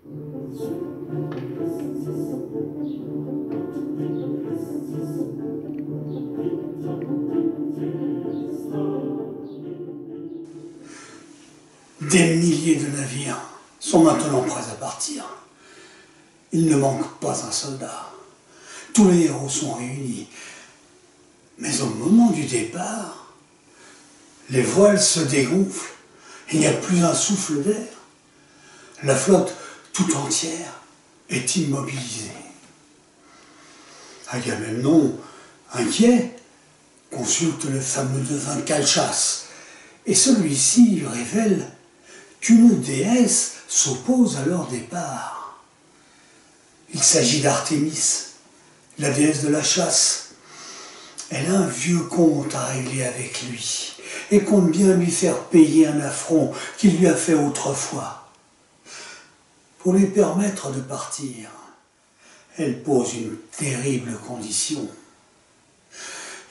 Des milliers de navires sont maintenant prêts à partir. Il ne manque pas un soldat. Tous les héros sont réunis. Mais au moment du départ, les voiles se dégonflent. Il n'y a plus un souffle d'air. La flotte tout entière est immobilisée. Agamemnon, inquiet, consulte le fameux devin Calchas, et celui-ci lui révèle qu'une déesse s'oppose à leur départ. Il s'agit d'Artémis, la déesse de la chasse. Elle a un vieux compte à régler avec lui et compte bien lui faire payer un affront qu'il lui a fait autrefois. Pour lui permettre de partir, elle pose une terrible condition.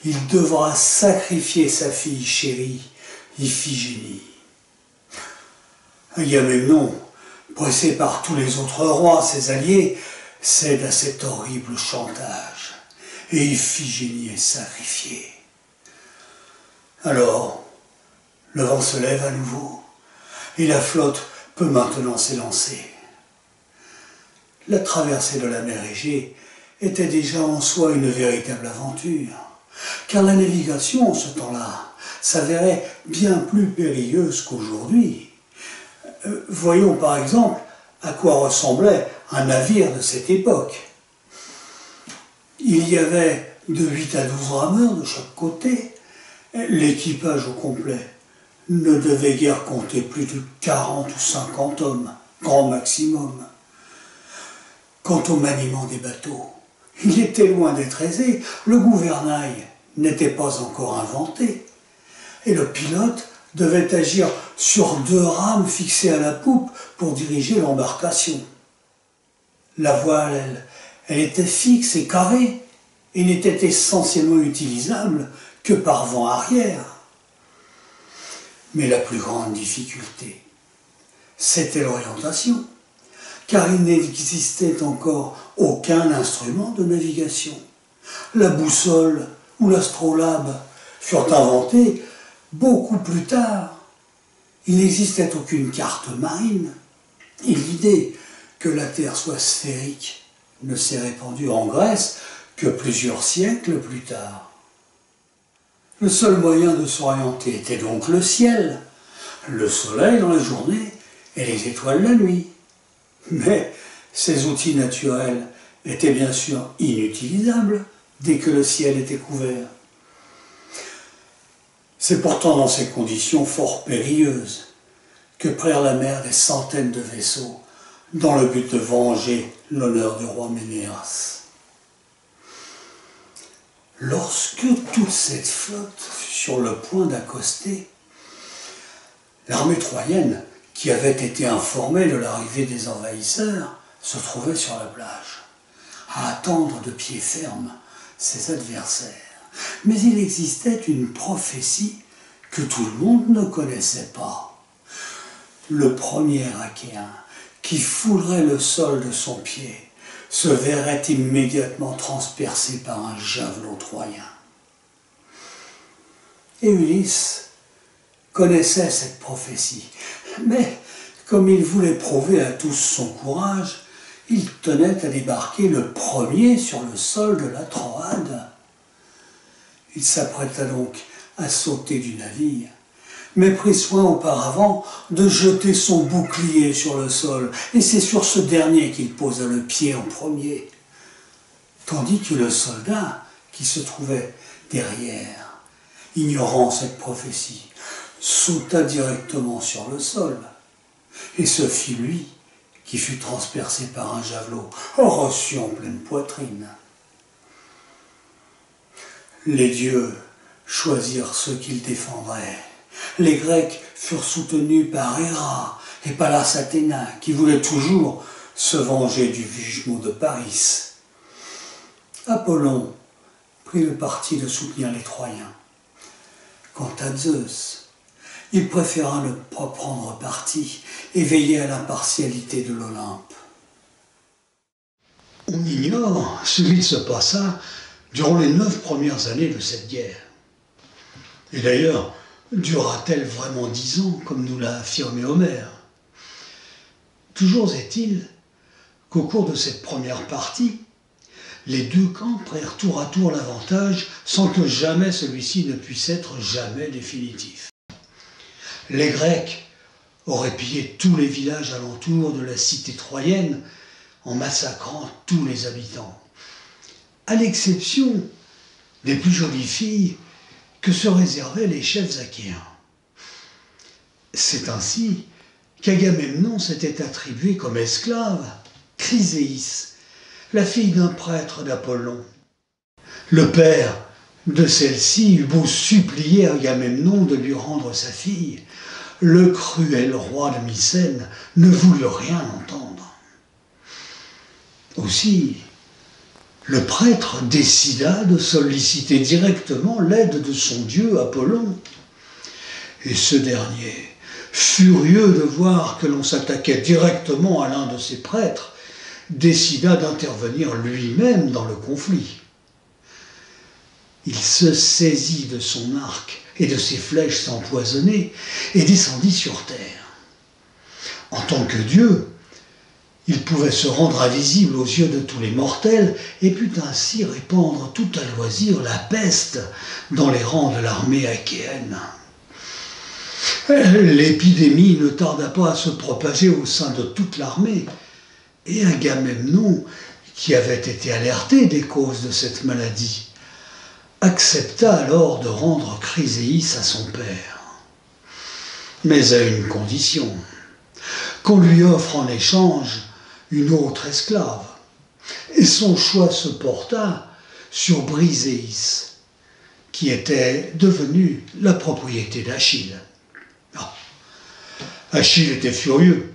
Il devra sacrifier sa fille chérie, Iphigénie. Agamemnon, pressé par tous les autres rois, ses alliés, cède à cet horrible chantage, et Iphigénie est sacrifiée. Alors, le vent se lève à nouveau, et la flotte peut maintenant s'élancer. La traversée de la mer Égée était déjà en soi une véritable aventure, car la navigation en ce temps-là s'avérait bien plus périlleuse qu'aujourd'hui. Voyons par exemple à quoi ressemblait un navire de cette époque. Il y avait de 8 à 12 rameurs de chaque côté. L'équipage au complet ne devait guère compter plus de 40 ou 50 hommes, grand maximum. Quant au maniement des bateaux, il était loin d'être aisé, le gouvernail n'était pas encore inventé, et le pilote devait agir sur 2 rames fixées à la poupe pour diriger l'embarcation. La voile, elle était fixe et carrée, et n'était essentiellement utilisable que par vent arrière. Mais la plus grande difficulté, c'était l'orientation, car il n'existait encore aucun instrument de navigation. La boussole ou l'astrolabe furent inventés beaucoup plus tard. Il n'existait aucune carte marine, et l'idée que la Terre soit sphérique ne s'est répandue en Grèce que plusieurs siècles plus tard. Le seul moyen de s'orienter était donc le ciel, le soleil dans la journée et les étoiles la nuit. Mais ces outils naturels étaient bien sûr inutilisables dès que le ciel était couvert. C'est pourtant dans ces conditions fort périlleuses que prirent la mer des centaines de vaisseaux dans le but de venger l'honneur du roi Ménéas. Lorsque toute cette flotte fut sur le point d'accoster, l'armée troyenne, qui avait été informée de l'arrivée des envahisseurs, se trouvait sur la plage, à attendre de pied ferme ses adversaires. Mais il existait une prophétie que tout le monde ne connaissait pas. Le premier Achéen qui foulerait le sol de son pied se verrait immédiatement transpercé par un javelot troyen. Et Ulysse connaissait cette prophétie, mais comme il voulait prouver à tous son courage, il tenait à débarquer le premier sur le sol de la Troade. Il s'apprêta donc à sauter du navire, mais prit soin auparavant de jeter son bouclier sur le sol, et c'est sur ce dernier qu'il posa le pied en premier, tandis que le soldat qui se trouvait derrière, ignorant cette prophétie, sauta directement sur le sol, et ce fut lui qui fut transpercé par un javelot, reçu en pleine poitrine. Les dieux choisirent ceux qu'ils défendraient. Les Grecs furent soutenus par Héra et Pallas Athéna, qui voulaient toujours se venger du jugeout de Paris. Apollon prit le parti de soutenir les Troyens. Quant à Zeus, il préféra ne pas prendre parti et veiller à l'impartialité de l'Olympe. On ignore ce qu'il se passa durant les 9 premières années de cette guerre. Et d'ailleurs, durera-t-elle vraiment 10 ans, comme nous l'a affirmé Homère? Toujours est-il qu'au cours de cette première partie, les deux camps prirent tour à tour l'avantage sans que jamais celui-ci ne puisse être jamais définitif. Les Grecs auraient pillé tous les villages alentours de la cité troyenne en massacrant tous les habitants, à l'exception des plus jolies filles que se réservaient les chefs achéens. C'est ainsi qu'Agamemnon s'était attribué comme esclave Chryséis, la fille d'un prêtre d'Apollon. Le père de celle-ci eut beau supplier Agamemnon de lui rendre sa fille, le cruel roi de Mycène ne voulut rien entendre. Aussi, le prêtre décida de solliciter directement l'aide de son dieu Apollon. Et ce dernier, furieux de voir que l'on s'attaquait directement à l'un de ses prêtres, décida d'intervenir lui-même dans le conflit. Il se saisit de son arc et de ses flèches empoisonnées et descendit sur terre. En tant que Dieu, il pouvait se rendre invisible aux yeux de tous les mortels et put ainsi répandre tout à loisir la peste dans les rangs de l'armée achéenne. L'épidémie ne tarda pas à se propager au sein de toute l'armée, et Agamemnon, qui avait été alerté des causes de cette maladie, accepta alors de rendre Chryséis à son père. Mais à une condition, qu'on lui offre en échange une autre esclave. Et son choix se porta sur Briséis, qui était devenue la propriété d'Achille. Achille était furieux.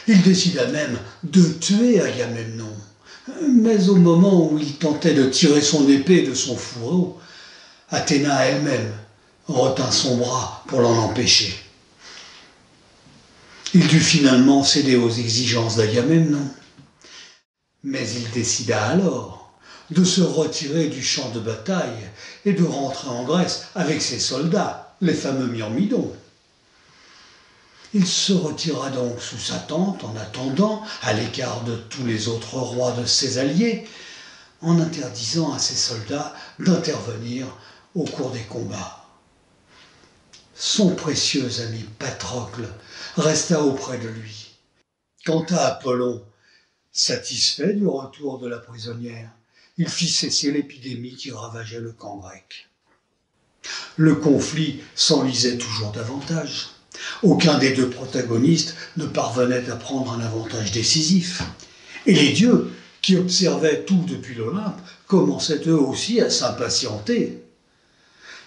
Il décida même de tuer Agamemnon. Mais au moment où il tentait de tirer son épée de son fourreau, Athéna elle-même retint son bras pour l'en empêcher. Il dut finalement céder aux exigences d'Agamemnon. Mais il décida alors de se retirer du champ de bataille et de rentrer en Grèce avec ses soldats, les fameux Myrmidons. Il se retira donc sous sa tente en attendant, à l'écart de tous les autres rois de ses alliés, en interdisant à ses soldats d'intervenir au cours des combats. Son précieux ami Patrocle resta auprès de lui. Quant à Apollon, satisfait du retour de la prisonnière, il fit cesser l'épidémie qui ravageait le camp grec. Le conflit s'enlisait toujours davantage. Aucun des deux protagonistes ne parvenait à prendre un avantage décisif. Et les dieux, qui observaient tout depuis l'Olympe, commençaient eux aussi à s'impatienter.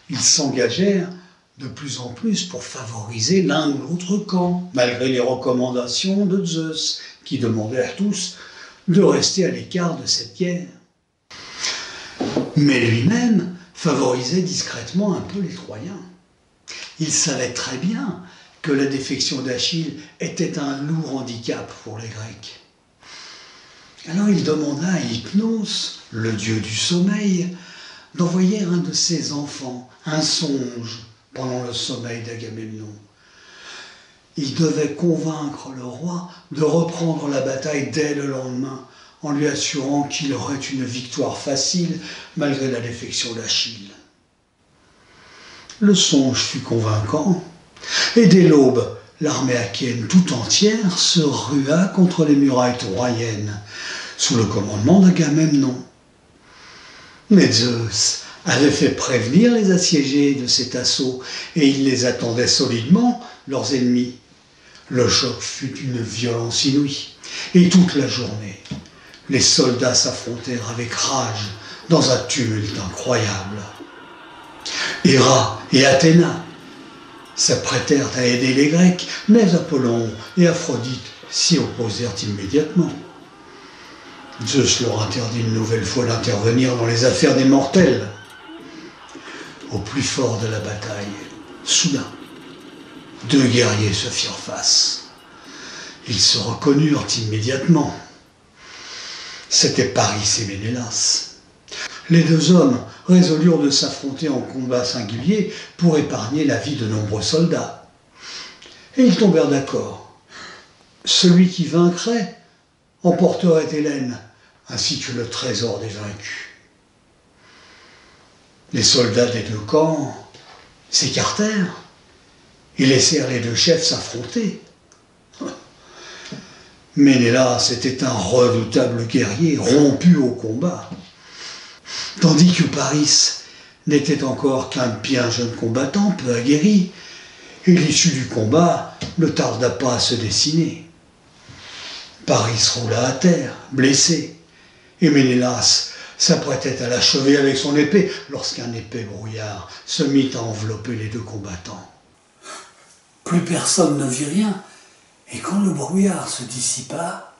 Ils s'engagèrent de plus en plus pour favoriser l'un ou l'autre camp, malgré les recommandations de Zeus, qui demandait à tous de rester à l'écart de cette guerre. Mais lui-même favorisait discrètement un peu les Troyens. Il savait très bien que la défection d'Achille était un lourd handicap pour les Grecs. Alors il demanda à Hypnos, le dieu du sommeil, d'envoyer un de ses enfants, un songe, pendant le sommeil d'Agamemnon. Il devait convaincre le roi de reprendre la bataille dès le lendemain, en lui assurant qu'il aurait une victoire facile malgré la défection d'Achille. Le songe fut convaincant, et dès l'aube, l'armée achéenne tout entière se rua contre les murailles troyennes, sous le commandement d'Agamemnon. Mais Zeus avait fait prévenir les assiégés de cet assaut, et ils les attendaient solidement, leurs ennemis. Le choc fut d'une violence inouïe, et toute la journée, les soldats s'affrontèrent avec rage dans un tumulte incroyable. Héra et Athéna s'apprêtèrent à aider les Grecs, mais Apollon et Aphrodite s'y opposèrent immédiatement. Zeus leur interdit une nouvelle fois d'intervenir dans les affaires des mortels. Au plus fort de la bataille, soudain, deux guerriers se firent face. Ils se reconnurent immédiatement. C'étaient Paris et Ménélas. Les deux hommes résolurent de s'affronter en combat singulier pour épargner la vie de nombreux soldats. Et ils tombèrent d'accord. Celui qui vaincrait emporterait Hélène, ainsi que le trésor des vaincus. Les soldats des deux camps s'écartèrent et laissèrent les deux chefs s'affronter. Ménélas était un redoutable guerrier, rompu au combat, tandis que Paris n'était encore qu'un bien jeune combattant, peu aguerri, et l'issue du combat ne tarda pas à se dessiner. Paris roula à terre, blessé, et Ménélas s'apprêtait à l'achever avec son épée lorsqu'un épais brouillard se mit à envelopper les deux combattants. Plus personne ne vit rien, et quand le brouillard se dissipa,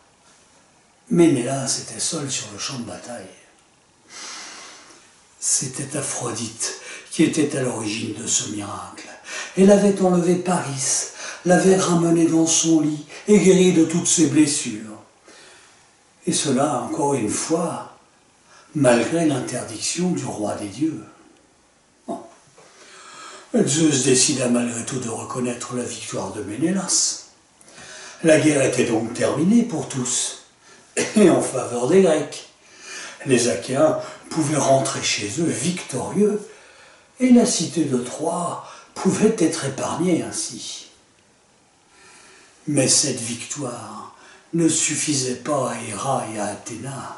Ménélas était seul sur le champ de bataille. C'était Aphrodite qui était à l'origine de ce miracle. Elle avait enlevé Paris, l'avait ramené dans son lit et guéri de toutes ses blessures. Et cela, encore une fois, malgré l'interdiction du roi des dieux. Zeus décida malgré tout de reconnaître la victoire de Ménélas. La guerre était donc terminée pour tous, et en faveur des Grecs. Les Achéens pouvaient rentrer chez eux victorieux, et la cité de Troie pouvait être épargnée ainsi. Mais cette victoire ne suffisait pas à Héra et à Athéna.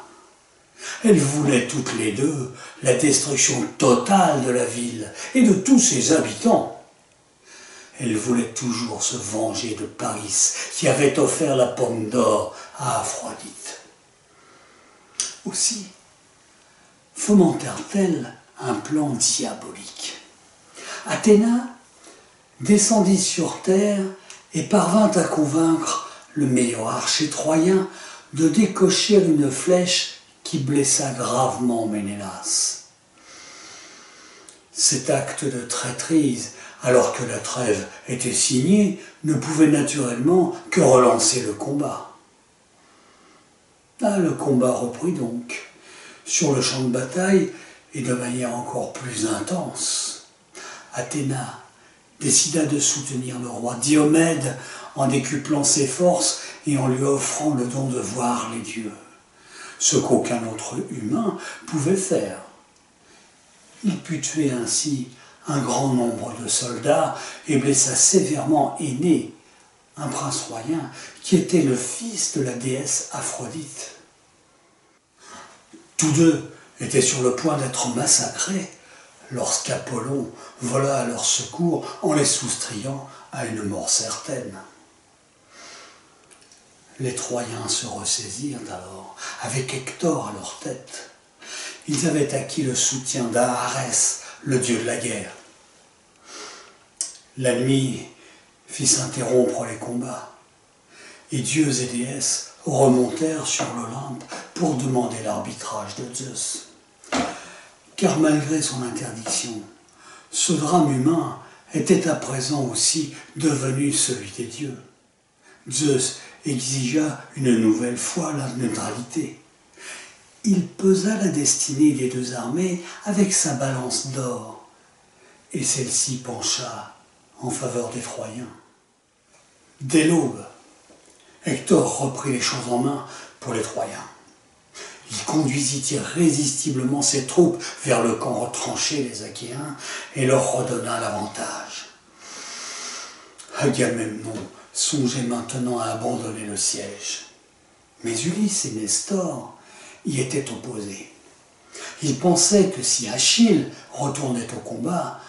Elles voulaient toutes les deux la destruction totale de la ville et de tous ses habitants. Elles voulaient toujours se venger de Paris, qui avait offert la pomme d'or à Aphrodite. Aussi fomentèrent-elles un plan diabolique. Athéna descendit sur terre et parvint à convaincre le meilleur archer troyen de décocher une flèche qui blessa gravement Ménélas. Cet acte de traîtrise, alors que la trêve était signée, ne pouvait naturellement que relancer le combat. Le combat reprit donc, sur le champ de bataille et de manière encore plus intense. Athéna décida de soutenir le roi Diomède en décuplant ses forces et en lui offrant le don de voir les dieux, ce qu'aucun autre humain pouvait faire. Il put tuer ainsi un grand nombre de soldats et blessa sévèrement Énée, un prince royal qui était le fils de la déesse Aphrodite. Tous deux étaient sur le point d'être massacrés lorsqu'Apollon vola à leur secours en les soustrayant à une mort certaine. Les Troyens se ressaisirent alors, avec Hector à leur tête. Ils avaient acquis le soutien d'Aarès, le dieu de la guerre. La nuit fit s'interrompre les combats, et dieux et déesses remontèrent sur l'Olympe pour demander l'arbitrage de Zeus. Car malgré son interdiction, ce drame humain était à présent aussi devenu celui des dieux. Zeus exigea une nouvelle fois la neutralité. Il pesa la destinée des deux armées avec sa balance d'or, et celle-ci pencha en faveur des Troyens. Dès l'aube, Hector reprit les choses en main pour les Troyens. Il conduisit irrésistiblement ses troupes vers le camp retranché des Achéens et leur redonna l'avantage. Agamemnon songeait maintenant à abandonner le siège. Mais Ulysse et Nestor y étaient opposés. Ils pensaient que si Achille retournait au combat,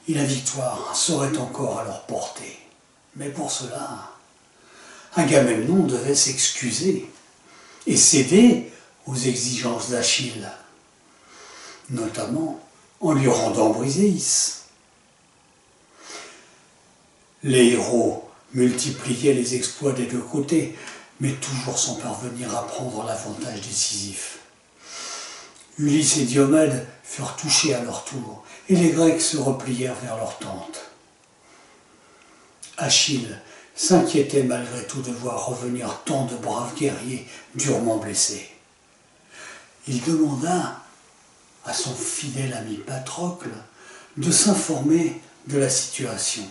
la victoire serait encore à leur portée. Mais pour cela, Agamemnon devait s'excuser et céder aux exigences d'Achille, notamment en lui rendant Briséis. Les héros multipliaient les exploits des deux côtés, mais toujours sans parvenir à prendre l'avantage décisif. Ulysse et Diomède furent touchés à leur tour, et les Grecs se replièrent vers leurs tentes. Achille s'inquiétait malgré tout de voir revenir tant de braves guerriers durement blessés. il demanda à son fidèle ami Patrocle de s'informer de la situation.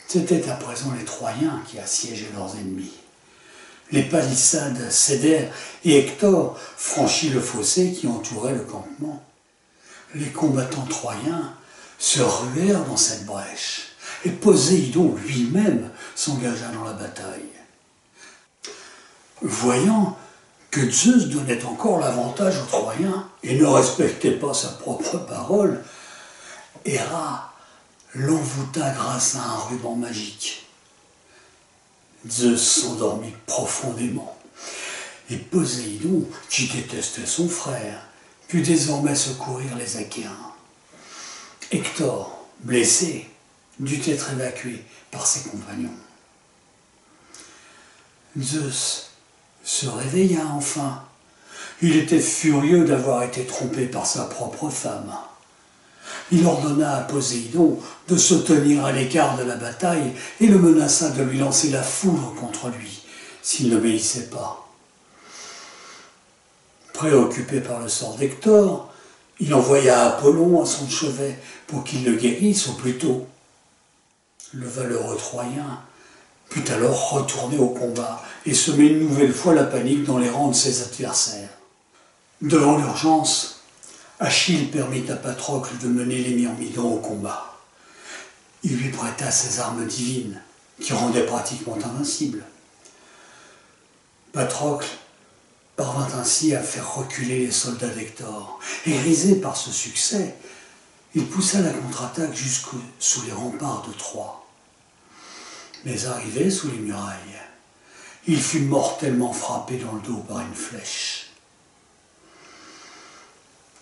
C'étaient à présent les Troyens qui assiégeaient leurs ennemis. Les palissades cédèrent et Hector franchit le fossé qui entourait le campement. Les combattants troyens se ruèrent dans cette brèche et Poséidon lui-même s'engagea dans la bataille. Voyant que Zeus donnait encore l'avantage aux Troyens et ne respectait pas sa propre parole, Héra l'envoûta grâce à un ruban magique. Zeus s'endormit profondément, et Poséidon, qui détestait son frère, put désormais secourir les Achéens. Hector, blessé, dut être évacué par ses compagnons. Zeus se réveilla enfin. Il était furieux d'avoir été trompé par sa propre femme. Il ordonna à Poséidon de se tenir à l'écart de la bataille et le menaça de lui lancer la foudre contre lui s'il n'obéissait pas. Préoccupé par le sort d'Hector, il envoya Apollon à son chevet pour qu'il le guérisse au plus tôt. Le valeureux Troyen put alors retourner au combat et semer une nouvelle fois la panique dans les rangs de ses adversaires. Devant l'urgence, Achille permit à Patrocle de mener les Myrmidons au combat. Il lui prêta ses armes divines, qui rendaient pratiquement invincible. Patrocle parvint ainsi à faire reculer les soldats d'Hector, et risé par ce succès, il poussa la contre-attaque jusque sous les remparts de Troie. Mais arrivé sous les murailles, il fut mortellement frappé dans le dos par une flèche.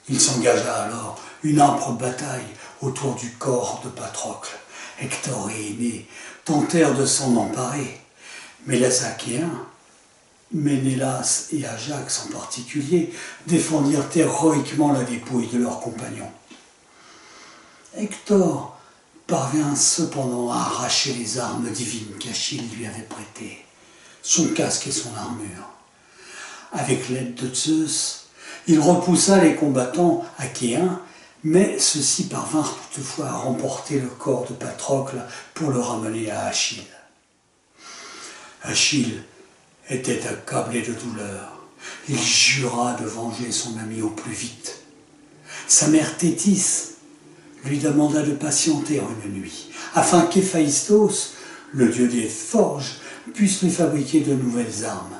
Il s'engagea alors une âpre bataille autour du corps de Patrocle. Hector et Énée tentèrent de s'en emparer, mais les Achéens, Ménélas et Ajax en particulier, défendirent héroïquement la dépouille de leurs compagnons. Hector parvint cependant à arracher les armes divines qu'Achille lui avait prêtées, son casque et son armure. Avec l'aide de Zeus, il repoussa les combattants achéens, mais ceux-ci parvinrent toutefois à remporter le corps de Patrocle pour le ramener à Achille. Achille était accablé de douleur. Il jura de venger son ami au plus vite. Sa mère Thétis lui demanda de patienter une nuit, afin qu'Héphaïstos, le dieu des forges, puisse lui fabriquer de nouvelles armes.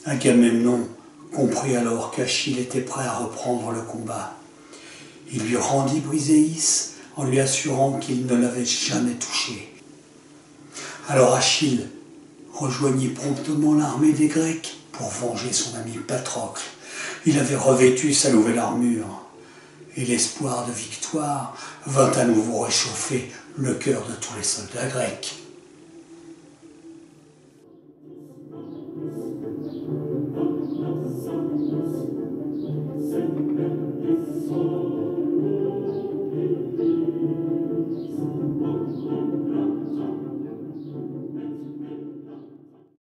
Agamemnon comprit alors qu'Achille était prêt à reprendre le combat. Il lui rendit Briséis en lui assurant qu'il ne l'avait jamais touché. Alors Achille rejoignit promptement l'armée des Grecs pour venger son ami Patrocle. Il avait revêtu sa nouvelle armure, et l'espoir de victoire vint à nouveau réchauffer le cœur de tous les soldats grecs.